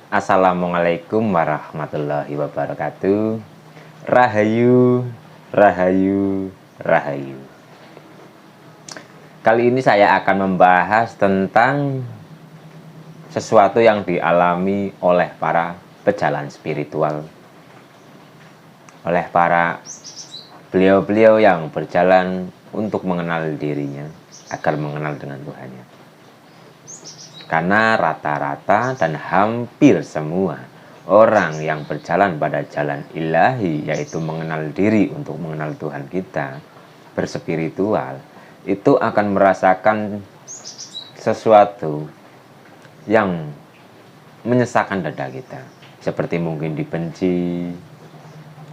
Assalamualaikum warahmatullahi wabarakatuh. Rahayu, rahayu, rahayu. Kali ini saya akan membahas tentang sesuatu yang dialami oleh para pejalan spiritual, oleh para beliau-beliau yang berjalan untuk mengenal dirinya agar mengenal dengan Tuhannya. Karena rata-rata dan hampir semua orang yang berjalan pada jalan ilahi, yaitu mengenal diri untuk mengenal Tuhan kita, berspiritual, itu akan merasakan sesuatu yang menyesakan dada kita. Seperti mungkin dibenci,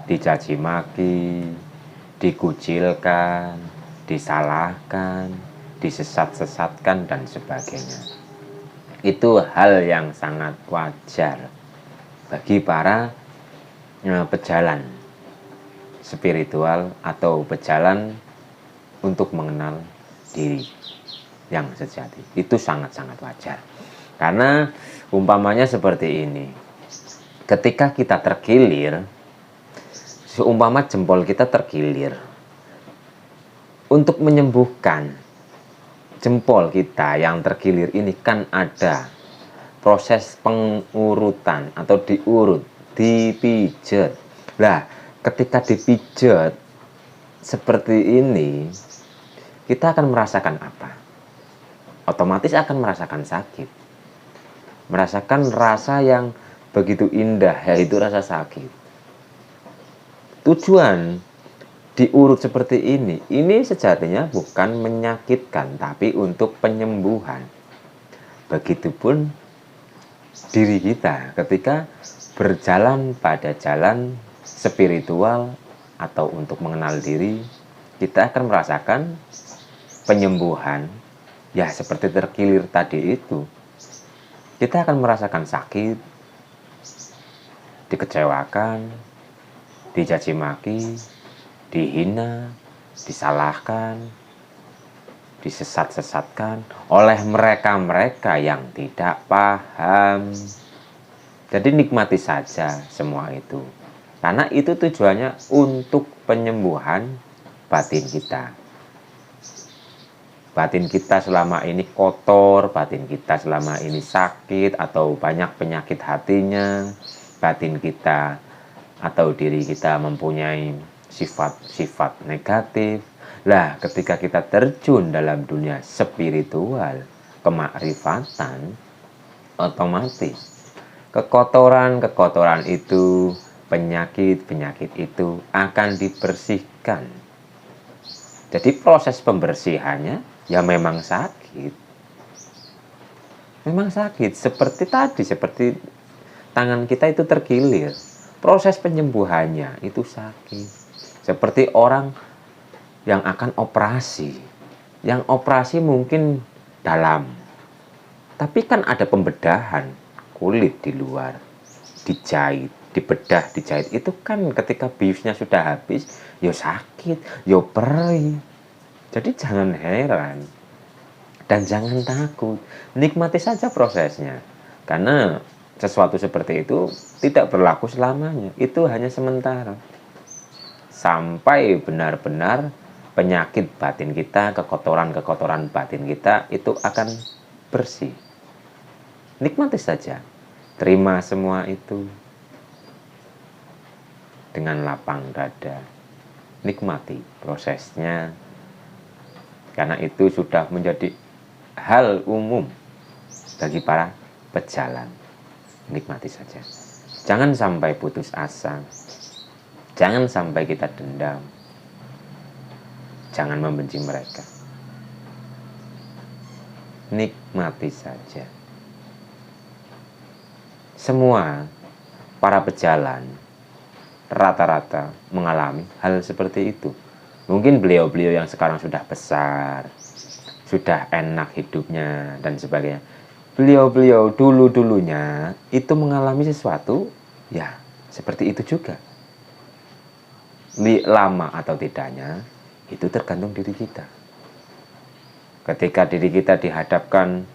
dicaci maki, dikucilkan, disalahkan, disesat-sesatkan, dan sebagainya. Itu hal yang sangat wajar bagi para pejalan spiritual atau pejalan untuk mengenal diri yang sejati. Itu sangat-sangat wajar. Karena umpamanya seperti ini. Ketika kita terkilir, seumpama jempol kita terkilir, untuk menyembuhkan jempol kita yang terkilir ini kan ada proses pengurutan atau diurut, dipijat. Nah, ketika dipijat seperti ini, kita akan merasakan apa? Otomatis akan merasakan sakit. Merasakan rasa yang begitu indah, yaitu rasa sakit. Tujuan diurut seperti ini sejatinya bukan menyakitkan, tapi untuk penyembuhan. Begitupun diri kita ketika berjalan pada jalan spiritual atau untuk mengenal diri, kita akan merasakan penyembuhan. Ya, seperti terkilir tadi itu, kita akan merasakan sakit, dikecewakan, dicaci maki, dihina, disalahkan, disesat-sesatkan oleh mereka-mereka yang tidak paham. Jadi nikmati saja semua itu. Karena itu tujuannya untuk penyembuhan batin kita. Batin kita selama ini kotor, batin kita selama ini sakit atau banyak penyakit hatinya, batin kita atau diri kita mempunyai sifat-sifat negatif. Lah, ketika kita terjun dalam dunia spiritual, kemakrifatan, otomatis kekotoran-kekotoran itu, penyakit-penyakit itu akan dibersihkan. Jadi proses pembersihannya ya memang sakit. Memang sakit, seperti tadi, seperti tangan kita itu terkilir. Proses penyembuhannya itu sakit. Seperti orang yang akan operasi. Yang operasi mungkin dalam. Tapi kan ada pembedahan kulit di luar. Dijahit, dibedah, dijahit. Itu kan ketika biusnya sudah habis, ya sakit, ya perih. Jadi jangan heran. Dan jangan takut. Nikmati saja prosesnya. Karena sesuatu seperti itu tidak berlaku selamanya. Itu hanya sementara. Sampai benar-benar penyakit batin kita, kekotoran-kekotoran batin kita itu akan bersih. Nikmati saja. Terima semua itu dengan lapang dada. Nikmati prosesnya. Karena itu sudah menjadi hal umum bagi para pejalan. Nikmati saja. Jangan sampai putus asa. Jangan sampai kita dendam. Jangan membenci mereka. Nikmati saja. Semua para pejalan rata-rata mengalami hal seperti itu. Mungkin beliau-beliau yang sekarang sudah besar, sudah enak hidupnya, dan sebagainya. Beliau-beliau dulu-dulunya itu mengalami sesuatu, ya seperti itu juga. Lama atau tidaknya, itu tergantung diri kita. Ketika diri kita dihadapkan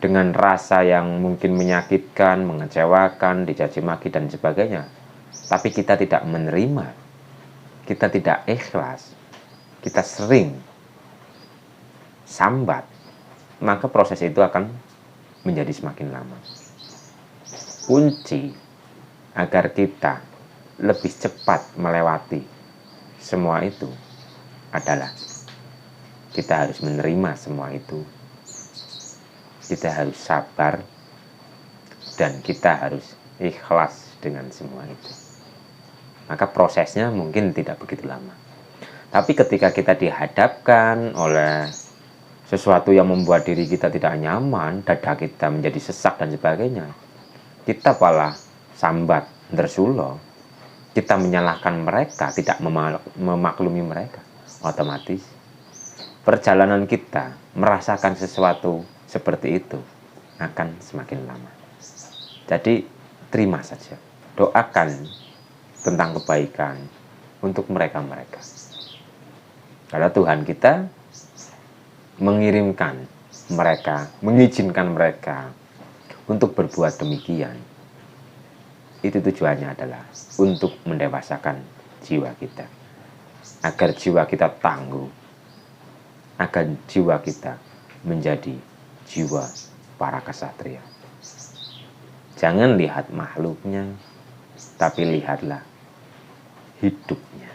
dengan rasa yang mungkin menyakitkan, mengecewakan, dicaci maki dan sebagainya, tapi kita tidak menerima, kita tidak ikhlas, kita sering sambat, maka proses itu akan menjadi semakin lama. Kunci agar kita lebih cepat melewati semua itu adalah kita harus menerima semua itu. Kita harus sabar dan kita harus ikhlas dengan semua itu. Maka prosesnya mungkin tidak begitu lama. Tapi ketika kita dihadapkan oleh sesuatu yang membuat diri kita tidak nyaman, dada kita menjadi sesak dan sebagainya, kita malah sambat, dersulo, kita menyalahkan mereka, tidak memaklumi mereka, otomatis perjalanan kita merasakan sesuatu seperti itu akan semakin lama. Jadi terima saja, doakan tentang kebaikan untuk mereka-mereka. Karena Tuhan kita mengirimkan mereka, mengizinkan mereka untuk berbuat demikian. Itu tujuannya adalah untuk mendewasakan jiwa kita, agar jiwa kita tangguh, agar jiwa kita menjadi jiwa para kesatria. Jangan lihat makhluknya, tapi lihatlah hidupnya.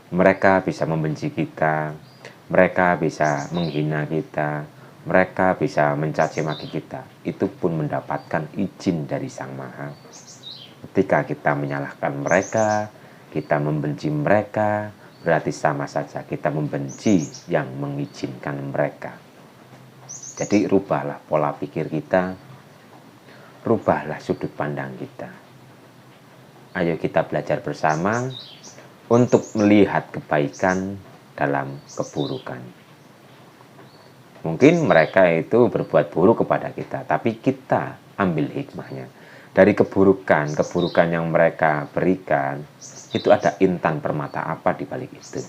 Mereka bisa membenci kita, mereka bisa menghina kita, mereka bisa mencaci maki kita. Itu pun mendapatkan izin dari Sang Maha. Ketika kita menyalahkan mereka, kita membenci mereka, berarti sama saja kita membenci yang mengizinkan mereka. Jadi rubahlah pola pikir kita, rubahlah sudut pandang kita. Ayo kita belajar bersama untuk melihat kebaikan dalam keburukan. Mungkin mereka itu berbuat buruk kepada kita, tapi kita ambil hikmahnya. Dari keburukan yang mereka berikan, itu ada intan permata apa di balik itu.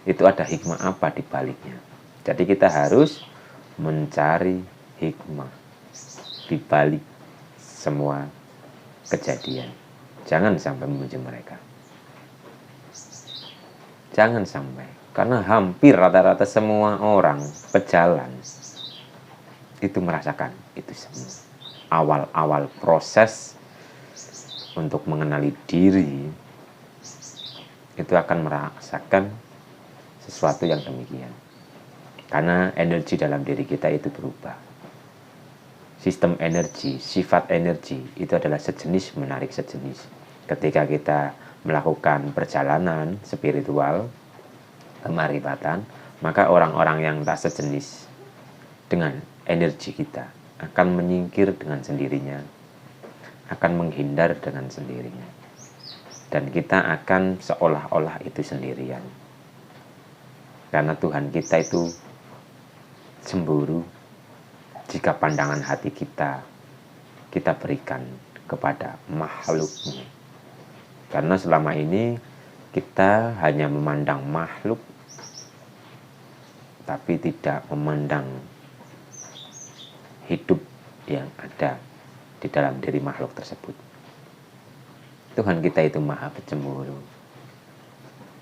Itu ada hikmah apa di baliknya. Jadi kita harus mencari hikmah di balik semua kejadian. Jangan sampai memuji mereka. Jangan sampai. Karena hampir rata-rata semua orang pejalan itu merasakan itu semua. Awal-awal proses untuk mengenali diri itu akan merasakan sesuatu yang demikian. Karena energi dalam diri kita itu berubah. Sistem energi, sifat energi itu adalah sejenis menarik sejenis. Ketika kita melakukan perjalanan spiritual, kemarifatan, maka orang-orang yang tak sejenis dengan energi kita akan menyingkir dengan sendirinya, akan menghindar dengan sendirinya, dan kita akan seolah-olah itu sendirian. Karena Tuhan kita itu cemburu jika pandangan hati kita berikan kepada makhluknya. Karena selama ini kita hanya memandang makhluk, tapi tidak memandang hidup yang ada di dalam diri makhluk tersebut. Tuhan kita itu maha pencemburu.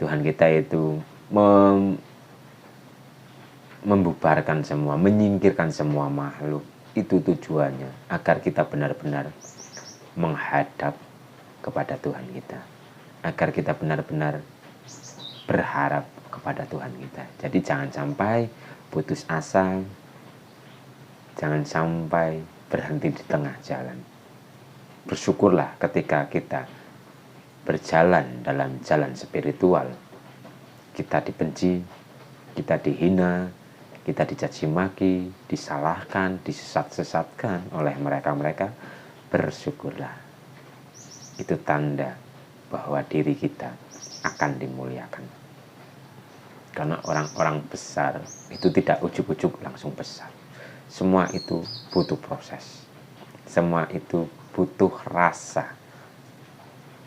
Tuhan kita itu membubarkan semua, menyingkirkan semua makhluk. Itu tujuannya, agar kita benar-benar menghadap kepada Tuhan kita, agar kita benar-benar berharap kepada Tuhan kita. Jadi jangan sampai putus asa, jangan sampai berhenti di tengah jalan. Bersyukurlah ketika kita berjalan dalam jalan spiritual, kita dibenci, kita dihina, kita dicaci maki, disalahkan, disesat-sesatkan oleh mereka-mereka. Bersyukurlah. Itu tanda bahwa diri kita akan dimuliakan. Karena orang-orang besar itu tidak ujuk-ujuk langsung besar. Semua itu butuh proses. Semua itu butuh rasa.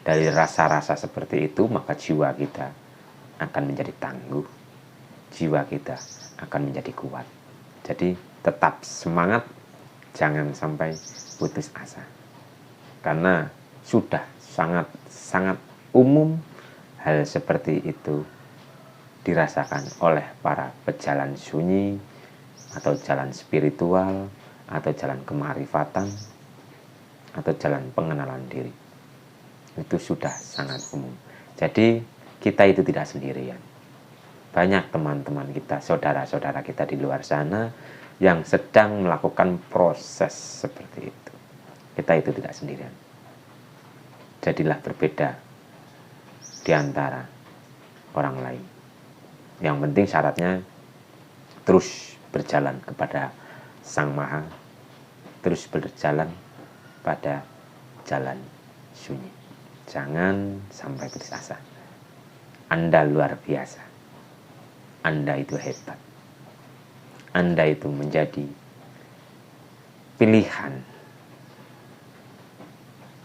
Dari rasa-rasa seperti itu, maka jiwa kita akan menjadi tangguh. Jiwa kita akan menjadi kuat. Jadi tetap semangat, jangan sampai putus asa. Karena sudah sangat umum hal seperti itu dirasakan oleh para pejalan sunyi, atau jalan spiritual, atau jalan kemarifatan, atau jalan pengenalan diri. Itu sudah sangat umum. Jadi kita itu tidak sendirian. Banyak teman-teman kita, saudara-saudara kita di luar sana yang sedang melakukan proses seperti itu. Kita itu tidak sendirian. Jadilah berbeda di antara orang lain. Yang penting syaratnya terus berjalan kepada Sang Maha, terus berjalan pada jalan sunyi. Jangan sampai putus asa. Anda luar biasa. Anda itu hebat. Anda itu menjadi pilihan.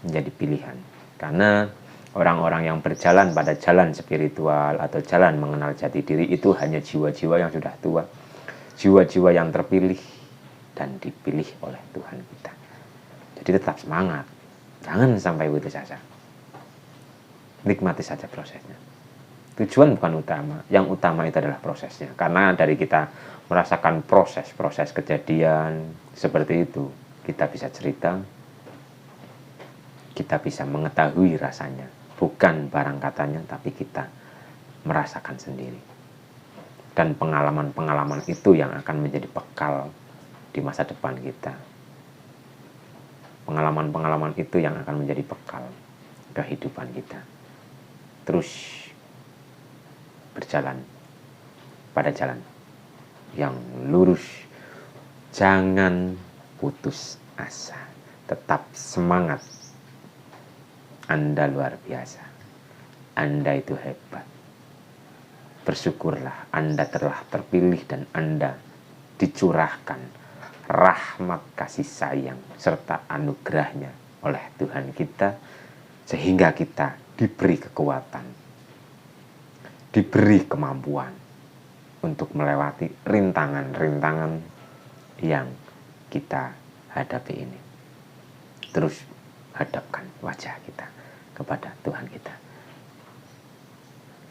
Menjadi pilihan. Karena orang-orang yang berjalan pada jalan spiritual atau jalan mengenal jati diri itu hanya jiwa-jiwa yang sudah tua. Jiwa-jiwa yang terpilih dan dipilih oleh Tuhan kita. Jadi tetap semangat. Jangan sampai putus asa. Nikmati saja prosesnya. Tujuan bukan utama. Yang utama itu adalah prosesnya. Karena dari kita merasakan proses kejadian seperti itu, kita bisa cerita, kita bisa mengetahui rasanya. Bukan barang katanya, tapi kita merasakan sendiri. Dan pengalaman-pengalaman itu yang akan menjadi bekal di masa depan kita. Pengalaman-pengalaman itu yang akan menjadi bekal kehidupan kita. Terus berjalan pada jalan yang lurus. Jangan putus asa. Tetap semangat. Anda luar biasa. Anda itu hebat. Bersyukurlah Anda telah terpilih dan Anda dicurahkan rahmat kasih sayang serta anugerahnya oleh Tuhan kita, sehingga kita diberi kekuatan, diberi kemampuan untuk melewati rintangan-rintangan yang kita hadapi ini. Terus hadapkan wajah kita kepada Tuhan kita.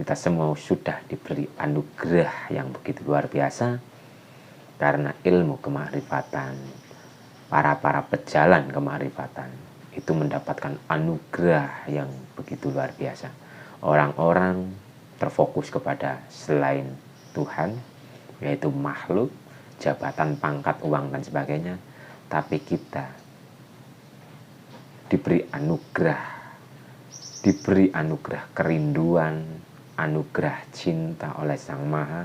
Kita semua sudah diberi anugerah yang begitu luar biasa, karena ilmu kemarifatan, para pejalan kemarifatan itu mendapatkan anugerah yang begitu luar biasa. Orang-orang terfokus kepada selain Tuhan, yaitu makhluk, jabatan, pangkat, uang, dan sebagainya. Tapi kita diberi anugerah kerinduan, anugerah cinta oleh Sang Maha,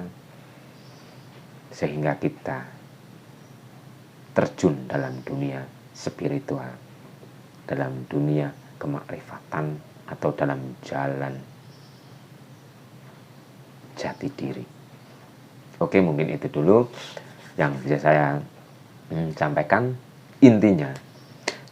sehingga kita terjun dalam dunia spiritual, dalam dunia kemakrifatan, atau dalam jalan jati diri. Oke, mungkin itu dulu yang bisa saya sampaikan. Intinya,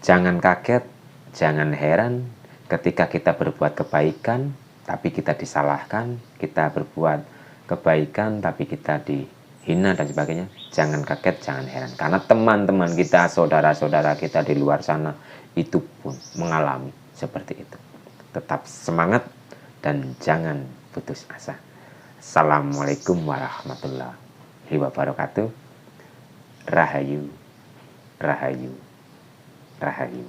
jangan kaget, jangan heran ketika kita berbuat kebaikan tapi kita disalahkan, kita berbuat kebaikan tapi kita dihina dan sebagainya. Jangan kaget, jangan heran, karena teman-teman kita, saudara-saudara kita di luar sana itu pun mengalami seperti itu. Tetap semangat dan jangan putus asa. Assalamualaikum warahmatullahi wabarakatuh. Rahayu, rahayu, rahayu.